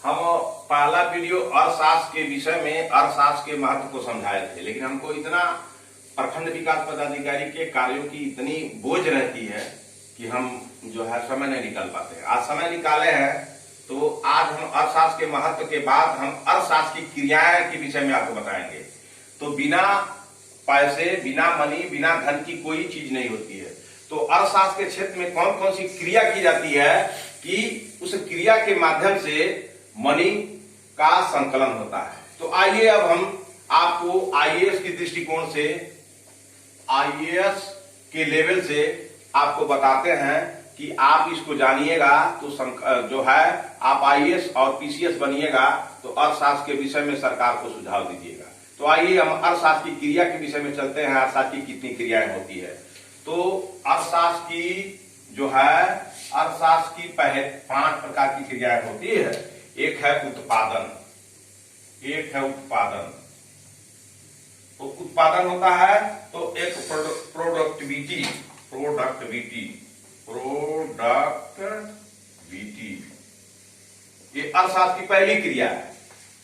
हम पहला वीडियो अर्थशास्त्र के विषय में अर्थशास्त्र के महत्व को समझाए थे, लेकिन हमको इतना प्रखंड विकास पदाधिकारी के कार्यों की इतनी बोझ रहती है कि हम जो है समय नहीं निकाल पाते। आज समय निकाले हैं तो आज हम अर्थशास्त्र के महत्व के बाद हम अर्थशास्त्र की क्रियाएं के विषय में आपको बताएंगे। तो बिना पैसे, बिना मनी, बिना धन की कोई चीज नहीं होती है। तो अर्थशास्त्र के क्षेत्र में कौन कौन सी क्रिया की जाती है कि उस क्रिया के माध्यम से मनी का संकलन होता है। तो आइए अब हम आपको आईएएस की दृष्टिकोण से, आईएएस के लेवल से आपको बताते हैं कि आप इसको जानिएगा तो जो है आप आईएएस और पीसीएस बनिएगा तो अर्थशास्त्र के विषय में सरकार को सुझाव दीजिएगा। तो आइए हम अर्थशास्त्र की क्रिया के विषय में चलते हैं। अर्थशास्त्र की कितनी क्रियाएं होती है? तो अर्थशास्त्र की जो है, अर्थशास्त्र की पहले 5 प्रकार की क्रियाएं होती है। एक है उत्पादन, एक है उत्पादन। तो उत्पादन होता है तो एक प्रोडक्टिविटी, ये अर्थशास्त्र की पहली क्रिया है।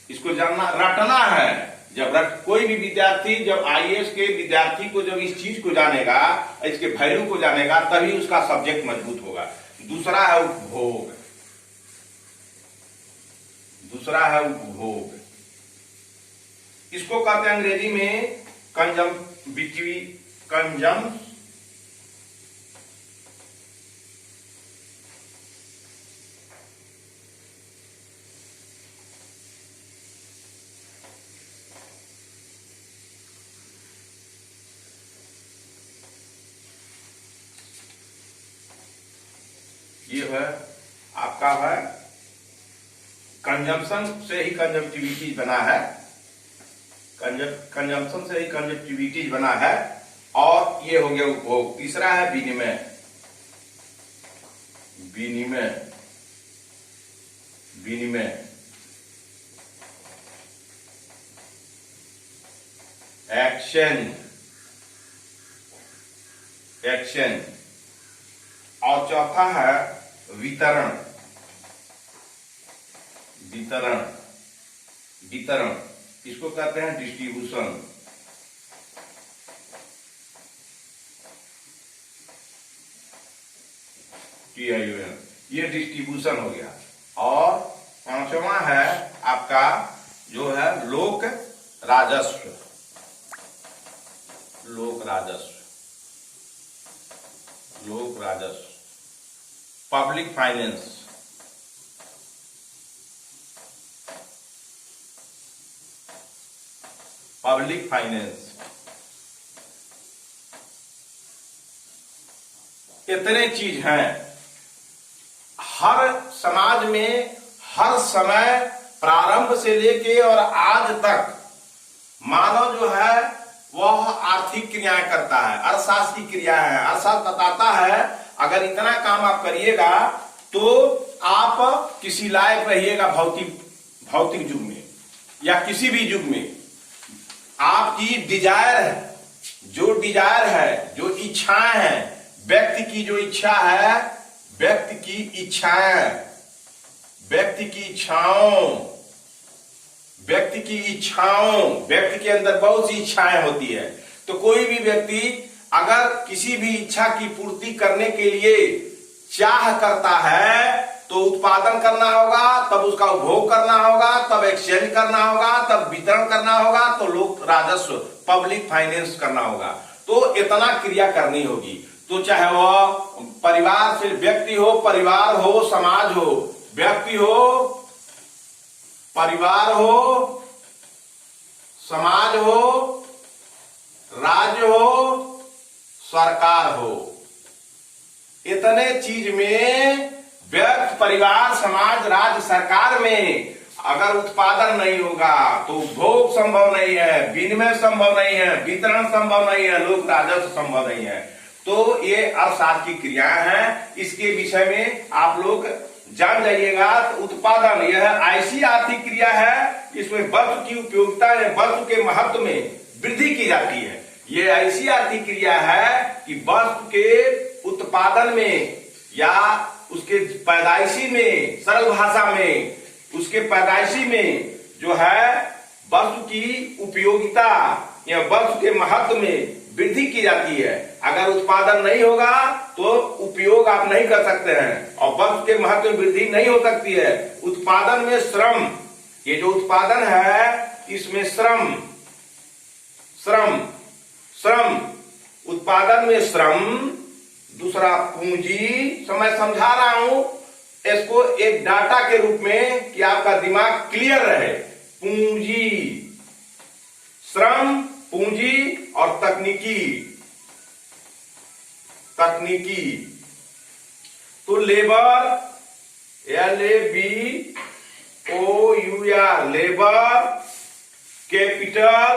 इसको जानना, रटना है। जब कोई भी विद्यार्थी, जब आईएएस के विद्यार्थी को जब इस चीज को जानेगा, इसके वैल्यू को जानेगा, तभी उसका सब्जेक्ट मजबूत होगा। दूसरा है उपभोग, दूसरा है उपभोग। इसको कहते हैं अंग्रेजी में ये है आपका है कंजम्पशन से ही कंजम्पटिविटी बना है, कंजम्पशन से ही कंजम्पटिविटी बना है। और ये हो गया उपभोग। तीसरा है विनिमय, विनिमय, विनिमय। Exchange, exchange. और चौथा है वितरण, वितरण, वितरण। इसको कहते हैं डिस्ट्रीब्यूशन। ये डिस्ट्रीब्यूशन हो गया। और 5वां है आपका जो है लोक राजस्व, लोक राजस्व, लोक राजस्व, पब्लिक फाइनेंस, पब्लिक फाइनेंस। इतने चीज हैं। हर समाज में हर समय प्रारंभ से लेके और आज तक मानव जो है वह आर्थिक क्रियाएं करता है, अर्थशास्त्र की क्रियाएं है। अर्थशास्त्र बताता है अगर इतना काम आप करिएगा तो आप किसी लायक रहिएगा भौतिक युग में या किसी भी युग में। आपकी डिजायर है, जो डिजायर है, जो इच्छाएं हैं, व्यक्ति की जो इच्छा है, व्यक्ति की इच्छाएं, व्यक्ति की इच्छाओं, व्यक्ति की इच्छाओं, व्यक्ति के अंदर बहुत सी इच्छाएं होती है। तो कोई भी व्यक्ति अगर किसी भी इच्छा की पूर्ति करने के लिए चाह करता है तो उत्पादन करना होगा, तब उसका उपभोग करना होगा, तब एक्सचेंज करना होगा, तब वितरण करना होगा, तो लोक राजस्व, पब्लिक फाइनेंस करना होगा। तो इतना क्रिया करनी होगी। तो चाहे वह परिवार से व्यक्ति हो, परिवार हो, समाज हो, व्यक्ति हो, परिवार हो, समाज हो, राज्य हो, सरकार हो। इतने चीज में व्यक्ति, परिवार, समाज, राज्य, सरकार में अगर उत्पादन नहीं होगा तो उपभोग संभव नहीं है, विनिमय संभव नहीं है, वितरण संभव नहीं है, लोक राजस्व संभव नहीं है। तो ये अर्थशास्त्र की क्रियाएं हैं। इसके विषय में आप लोग जान जाइएगा। तो उत्पादन यह ऐसी आर्थिक क्रिया है इसमें वस्तु की उपयोगिता या वस्तु के महत्व में वृद्धि की जाती है। ये ऐसी आर्थिक क्रिया है कि वस्तु के उत्पादन में या उसके पैदाइशी में, सरल भाषा में उसके उसके पैदाइशी में जो है वस्तु की उपयोगिता या वस्तु के महत्व में वृद्धि की जाती है। अगर उत्पादन नहीं होगा तो उपयोग आप नहीं कर सकते हैं और वस्तु के महत्व में वृद्धि नहीं हो सकती है। उत्पादन में श्रम, ये जो उत्पादन है इसमें श्रम उत्पादन में श्रम, दूसरा पूंजी। मैं समझा रहा हूं इसको एक डाटा के रूप में कि आपका दिमाग क्लियर रहे। पूंजी, श्रम, पूंजी और तकनीकी। तो लेबर, LABOUR, लेबर, कैपिटल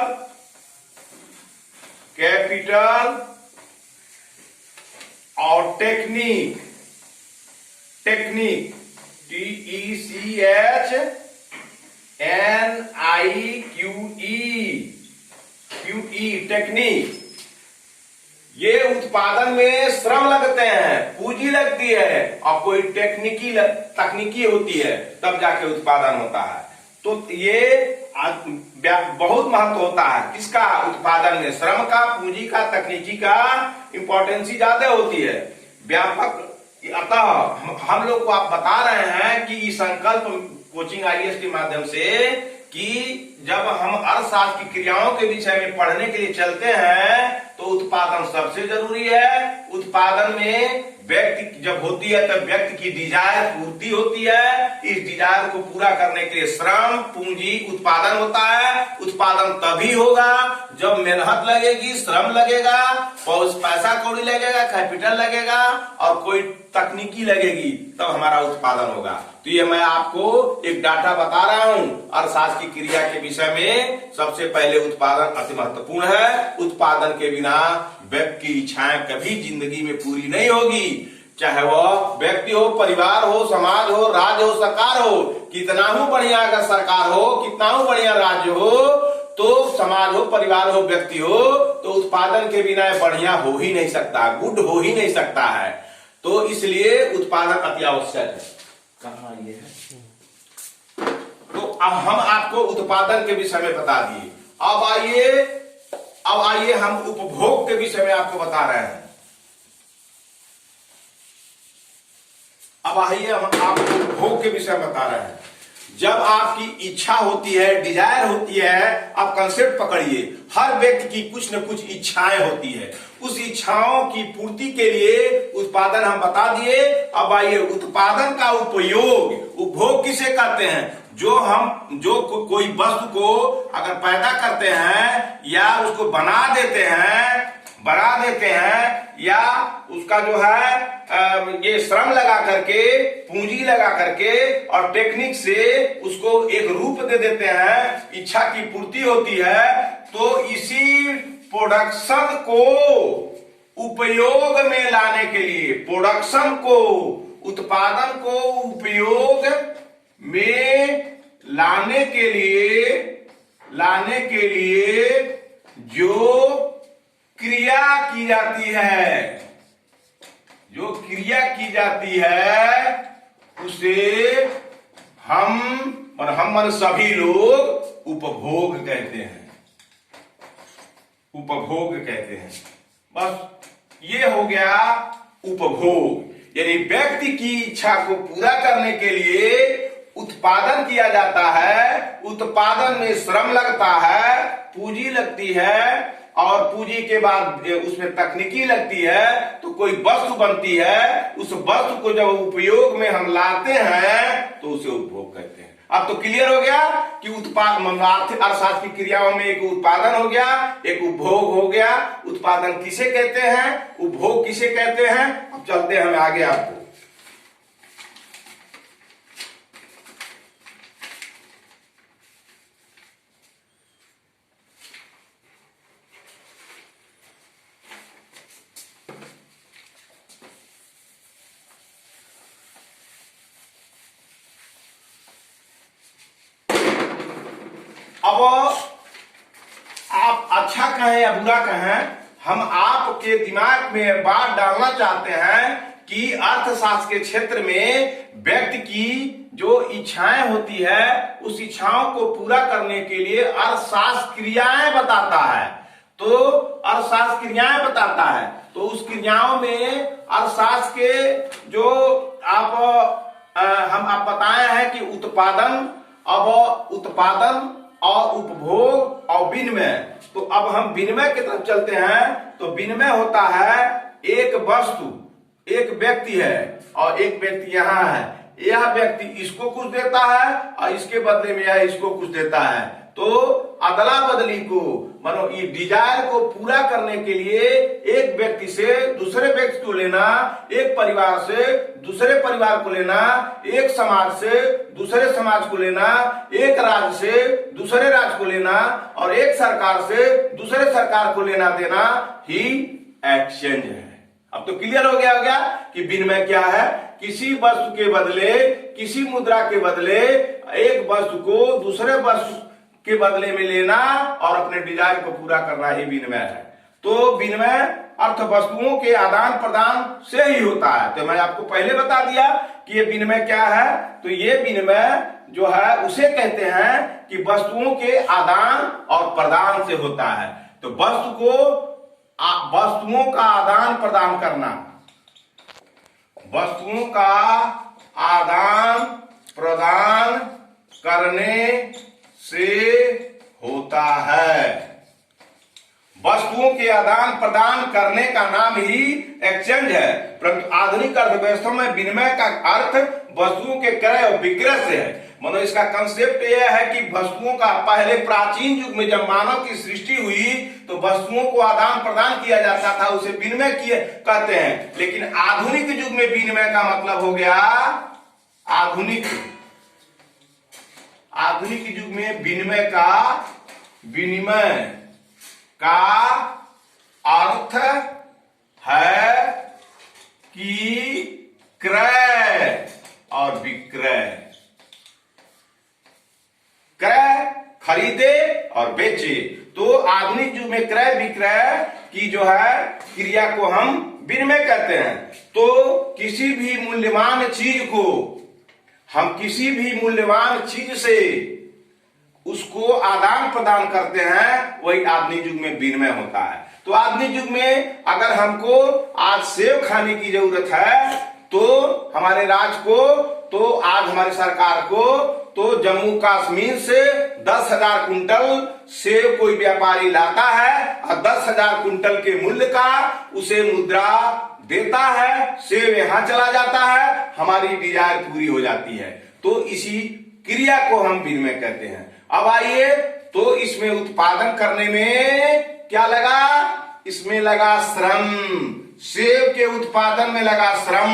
और टेक्निक, TECHNIQE, टेक्निक। ये उत्पादन में श्रम लगते हैं, पूंजी लगती है और कोई तकनीकी होती है, तब जाके उत्पादन होता है। तो ये बहुत महत्व होता है किसका? उत्पादन में श्रम का, पूंजी का, तकनीकी का इंपॉर्टेंस ज्यादा होती है। व्यापक अतः हम लोग को आप बता रहे हैं कि इस संकल्प कोचिंग IAS के माध्यम से कि जब हम अर्थशास्त्र की क्रियाओं के विषय में पढ़ने के लिए चलते हैं तो उत्पादन सबसे जरूरी है। उत्पादन में व्यक्ति जब होती है तब व्यक्ति की डिजायर पूर्ति होती है। इस डिजायर को पूरा करने के लिए श्रम, पूंजी, उत्पादन होता है। उत्पादन तभी होगा जब मेहनत लगेगी, श्रम लगेगा, पैसा कौड़ी लगेगा, कैपिटल लगेगा और कोई तकनीकी लगेगी, तब हमारा उत्पादन होगा। तो ये मैं आपको एक डाटा बता रहा हूं अर्थशास्त्र की क्रिया के विषय में। सबसे पहले उत्पादन अति महत्वपूर्ण है। उत्पादन के बिना व्यक्ति की इच्छाएं कभी जिंदगी में पूरी नहीं होगी, चाहे वह व्यक्ति हो, परिवार हो, समाज हो, राज्य हो, सरकार हो। कितना ही बढ़िया अगर सरकार हो, कितना ही बढ़िया राज्य हो, तो समाज हो, परिवार हो, व्यक्ति हो, तो उत्पादन के बिना बढ़िया हो ही नहीं सकता, गुड हो ही नहीं सकता है। तो इसलिए उत्पादन अति आवश्यक है। कहाँ ये है? तो अब हम आपको उत्पादन के विषय में बता दिए। अब आइए हम उपभोग के विषय में आपको बता रहे हैं। अब आइए हम आपको उपभोग के विषय में बता रहे हैं। जब आपकी इच्छा होती है, डिजायर होती है, आप कंसेप्ट पकड़िए, हर व्यक्ति की कुछ न कुछ इच्छाएं होती है। उस इच्छाओं की पूर्ति के लिए उत्पादन हम बता दिए। अब आइए उत्पादन का उपयोग, उपभोग किसे कहते हैं? जो कोई वस्तु को अगर पैदा करते हैं या उसको बना देते हैं या उसका जो है ये श्रम लगा करके, पूंजी लगा करके और टेक्निक से उसको एक रूप दे देते हैं, इच्छा की पूर्ति होती है। तो इसी प्रोडक्शन को उपयोग में लाने के लिए, प्रोडक्शन को, उत्पादन को उपयोग में लाने के लिए जो क्रिया की जाती है, उसे हम सभी लोग उपभोग कहते हैं। बस ये हो गया उपभोग। यानी व्यक्ति की इच्छा को पूरा करने के लिए उत्पादन किया जाता है। उत्पादन में श्रम लगता है, पूंजी लगती है और पूंजी के बाद उसमें तकनीकी लगती है, तो कोई वस्तु बनती है। उस वस्तु को जब उपयोग में हम लाते हैं तो उसे उपभोग कहते हैं। अब तो क्लियर हो गया कि अर्थशास्त्र की क्रियाओं में एक उत्पादन हो गया, एक उपभोग हो गया। उत्पादन किसे कहते हैं, उपभोग किसे कहते हैं? अब चलते हैं हम आगे आपको। अब आप अच्छा कहें या बुरा कहें, हम आपके दिमाग में बात डालना चाहते हैं कि अर्थशास्त्र के क्षेत्र में व्यक्ति की जो इच्छाएं होती है उस इच्छाओं को पूरा करने के लिए अर्थशास्त्र क्रियाएं बताता है। तो अर्थशास्त्र क्रियाएं बताता है, तो उस क्रियाओं में अर्थशास्त्र के जो आप बताए हैं कि उत्पादन, अब उत्पादन और उपभोग और विनिमय। तो अब हम विनिमय की तरफ चलते हैं। तो विनिमय होता है एक वस्तु, एक व्यक्ति है और एक व्यक्ति यहाँ है, यह व्यक्ति इसको कुछ देता है और इसके बदले में यह इसको कुछ देता है। तो अदला बदली को, मानो ये डिजायर को पूरा करने के लिए एक व्यक्ति से दूसरे व्यक्ति को लेना, एक परिवार से दूसरे परिवार को लेना, एक समाज से दूसरे समाज को लेना, एक राज्य से दूसरे राज्य को लेना और एक सरकार से दूसरे सरकार को लेना देना ही एक्सचेंज है। अब तो क्लियर हो गया कि विनिमय क्या है। किसी वस्तु के बदले, किसी मुद्रा के बदले एक वस्तु को दूसरे वस्तु के बदले में लेना और अपने डिजायर को पूरा करना ही विनिमय है। तो विनिमय अर्थ वस्तुओं के आदान प्रदान से ही होता है। तो मैं आपको पहले बता दिया कि ये विनिमय क्या है। तो ये विनिमय जो है उसे कहते हैं कि वस्तुओं के आदान और प्रदान से होता है। तो वस्तुओं का आदान प्रदान करना, वस्तुओं का आदान प्रदान करने से होता है। वस्तुओं के आदान प्रदान करने का नाम ही एक्सचेंज है। परंतु आधुनिक अर्थव्यवस्था में विनिमय का अर्थ वस्तुओं के क्रय और विक्रय से है। मतलब इसका कंसेप्ट यह है कि वस्तुओं का पहले प्राचीन युग में जब मानव की सृष्टि हुई तो वस्तुओं को आदान प्रदान किया जाता था, उसे विनिमय कहते हैं। लेकिन आधुनिक युग में विनिमय का मतलब हो गया, आधुनिक युग में विनिमय का अर्थ है कि क्रय और विक्रय, क्रय खरीदे और बेचे। तो आधुनिक युग में क्रय विक्रय की जो है क्रिया को हम विनिमय कहते हैं। तो किसी भी मूल्यवान चीज को हम किसी भी मूल्यवान चीज से उसको आदान प्रदान करते हैं, वही आधुनिक युग में विनिमय होता है। तो आधुनिक युग में अगर हमको आज सेब खाने की जरूरत है तो हमारे राज्य को, तो आज हमारी सरकार को, तो जम्मू कश्मीर से 10,000 कुंटल सेब कोई व्यापारी लाता है और 10,000 कुंटल के मूल्य का उसे मुद्रा देता है, सेब यहां चला जाता है, हमारी डिजायर पूरी हो जाती है। तो इसी क्रिया को हम विनिमय कहते हैं। अब आइए, तो इसमें उत्पादन करने में क्या लगा? इसमें लगा श्रम। सेब के उत्पादन में लगा श्रम,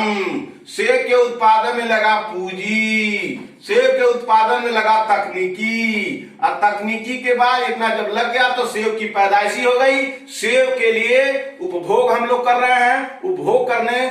सेब के उत्पादन में लगा पूंजी, सेब के उत्पादन में लगा तकनीकी, और तकनीकी के बाद इतना जब लग गया तो सेब की पैदाइशी हो गई। सेब के लिए उपभोग हम लोग कर रहे हैं, उपभोग करने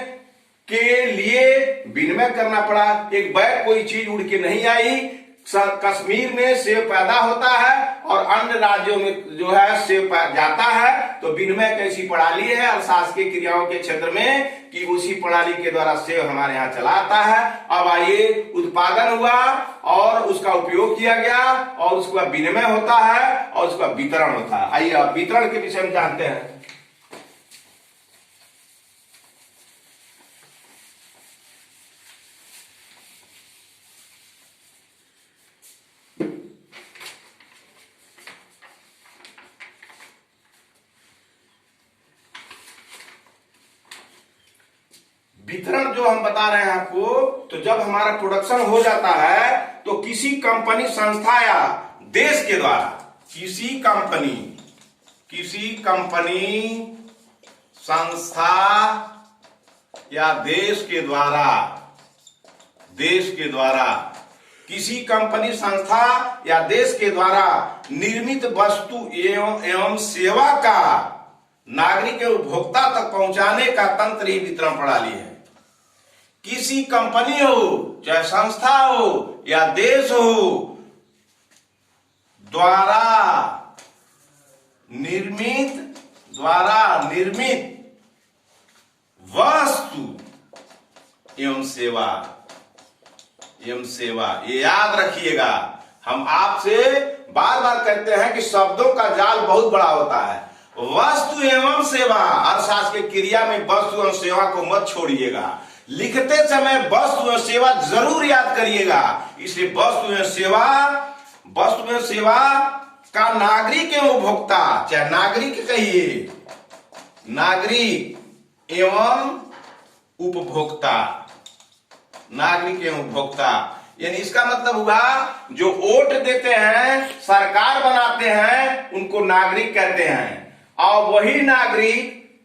के लिए विनिमय करना पड़ा। एक बैग कोई चीज उड़ के नहीं आई। कश्मीर में सेब पैदा होता है और अन्य राज्यों में जो है सेब जाता है। तो विनिमय कैसी प्रणाली है अर्थशास्त्र की क्रियाओं के क्षेत्र में कि उसी प्रणाली के द्वारा सेब हमारे यहाँ चला आता है। अब आइए, उत्पादन हुआ और उसका उपयोग किया गया और उसका विनिमय होता है और उसका वितरण होता है। आइए अब वितरण के विषय में जानते हैं। वितरण जो हम बता रहे हैं आपको, तो जब हमारा प्रोडक्शन हो जाता है तो किसी कंपनी, संस्था या देश के द्वारा, किसी कंपनी, संस्था या देश के द्वारा किसी कंपनी, संस्था या देश के द्वारा निर्मित वस्तु एवं सेवा का नागरिक एवं उपभोक्ता तक पहुंचाने का तंत्र ही वितरण प्रणाली है। किसी कंपनी हो, चाहे संस्था हो या देश हो, द्वारा निर्मित वस्तु एवं सेवा एवं सेवा, ये याद रखिएगा। हम आपसे बार बार कहते हैं कि शब्दों का जाल बहुत बड़ा होता है। वस्तु एवं सेवा, अर्थशास्त्र के क्रिया में वस्तु एवं सेवा को मत छोड़िएगा। लिखते समय वस्तु एवं सेवा जरूर याद करिएगा। इसलिए वस्तु एवं सेवा का नागरिक एवं उपभोक्ता, चाहे नागरिक कहिए, नागरिक एवं उपभोक्ता, नागरिक एवं उपभोक्ता, यानी इसका मतलब हुआ जो वोट देते हैं, सरकार बनाते हैं, उनको नागरिक कहते हैं। और वही नागरिक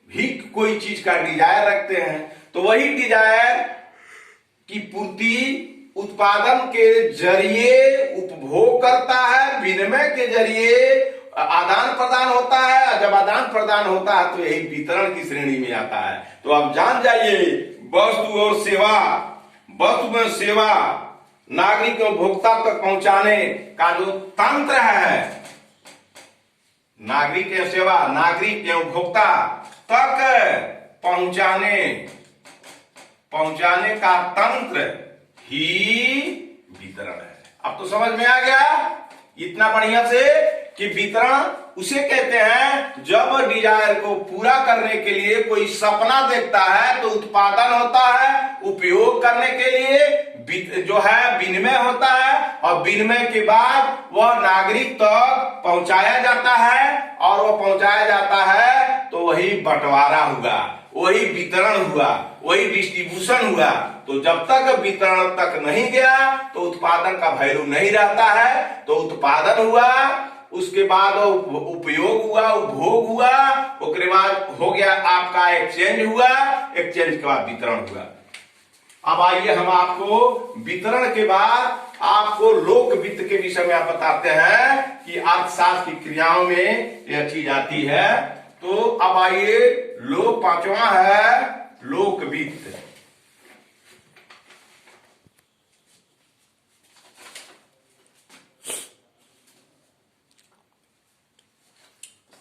भी कोई चीज का डिजायर रखते हैं, तो वही डिजायर की पूर्ति उत्पादन के जरिए उपभोग करता है, विनिमय के जरिए आदान प्रदान होता है। जब आदान प्रदान होता है तो यही वितरण की श्रेणी में आता है। तो आप जान जाइए, वस्तु और सेवा नागरिक और उपभोक्ता तक पहुंचाने का जो तंत्र है, नागरिक एवं सेवा, नागरिक एवं उपभोक्ता तक पहुंचाने का तंत्र ही वितरण है। अब तो समझ में आ गया इतना बढ़िया से कि वितरण उसे कहते हैं जब डिजायर को पूरा करने के लिए कोई सपना देखता है तो उत्पादन होता है, उपयोग करने के लिए जो है विनिमय होता है, और विनिमय के बाद वह नागरिक तक पहुंचाया जाता है, और वह पहुंचाया जाता है तो वही बंटवारा हुआ, वही वितरण हुआ, वही डिस्ट्रीब्यूशन हुआ। तो जब तक वितरण तक नहीं गया तो उत्पादन का वैल्यू नहीं रहता है। तो उत्पादन हुआ, उसके बाद उपयोग हुआ, उपभोग हुआ, उसके बाद हो गया आपका एक्सचेंज हुआ, एक्सचेंज के बाद वितरण हुआ। अब आइए हम आपको वितरण के बाद आपको लोक वित्त के विषय में आप बताते हैं कि अर्थशास्त्र की क्रियाओं में यह चीज आती है। तो अब आइए, पांचवा है लोक वित्त।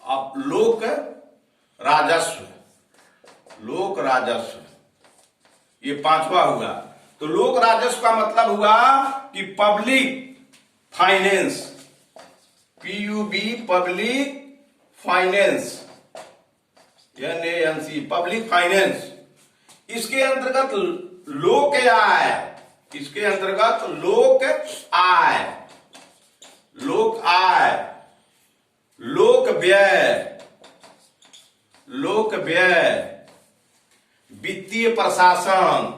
अब लोक राजस्व ये पांचवा हुआ। तो लोक राजस्व का मतलब हुआ कि public finance, PUB public finance, NANC public finance. इसके अंतर्गत लोक आय, इसके अंतर्गत लोक आय, लोक व्यय, वित्तीय प्रशासन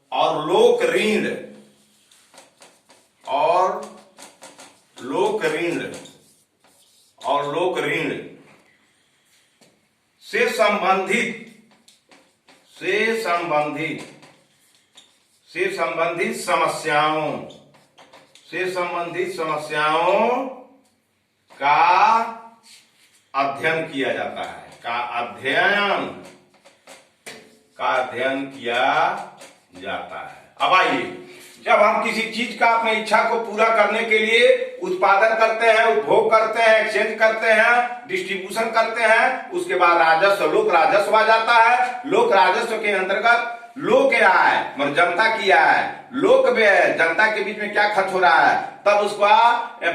और लोक ऋण से संबंधित समस्याओं का अध्ययन किया जाता है, अध्ययन किया जाता है। अब आइए, जब हम किसी चीज का अपनी इच्छा को पूरा करने के लिए उत्पादन करते हैं, उपभोग करते हैं, एक्सचेंज करते हैं, डिस्ट्रीब्यूशन करते हैं, उसके बाद राजस्व, लोक राजस्व आ जाता है। लोक राजस्व के अंतर्गत लोक आय मतलब जनता की आय, लोक व्यय जनता के बीच में क्या खर्च हो रहा है, तब उसका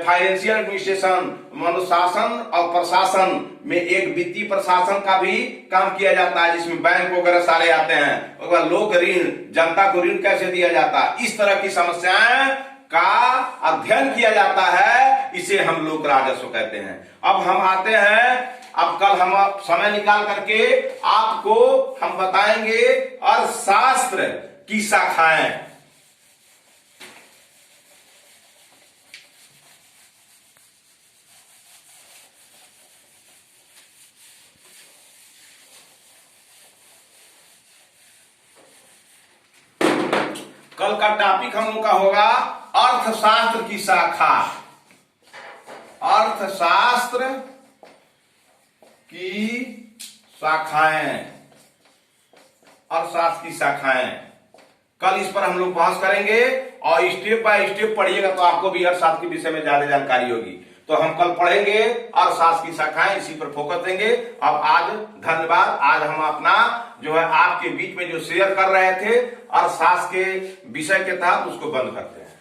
फाइनेंशियल एडमिनिस्ट्रेशन, अनुशासन और प्रशासन में एक वित्तीय प्रशासन का भी काम किया जाता है, जिसमें बैंक वगैरह सारे आते हैं। उसके बाद लोक ऋण, जनता को ऋण कैसे दिया जाता है, इस तरह की समस्याएं का अध्ययन किया जाता है, इसे हम लोक राजस्व कहते हैं। अब हम आते हैं, अब कल हम समय निकाल करके आपको हम बताएंगे अर्थशास्त्र की शाखाएं। कल का टॉपिक हम लोग का होगा अर्थशास्त्र की शाखा, अर्थशास्त्र की शाखाएं, अर्थशास्त्र की शाखाएं। कल इस पर हम लोग बहस करेंगे और स्टेप बाय स्टेप पढ़िएगा तो आपको भी अर्थशास्त्र के विषय में ज्यादा जानकारी होगी। तो हम कल पढ़ेंगे अर्थशास्त्र की शाखाएं, इसी पर फोकस देंगे। अब आज धन्यवाद। आज हम अपना जो है आपके बीच में जो शेयर कर रहे थे अर्थशास्त्र के विषय के तहत उसको बंद करते हैं।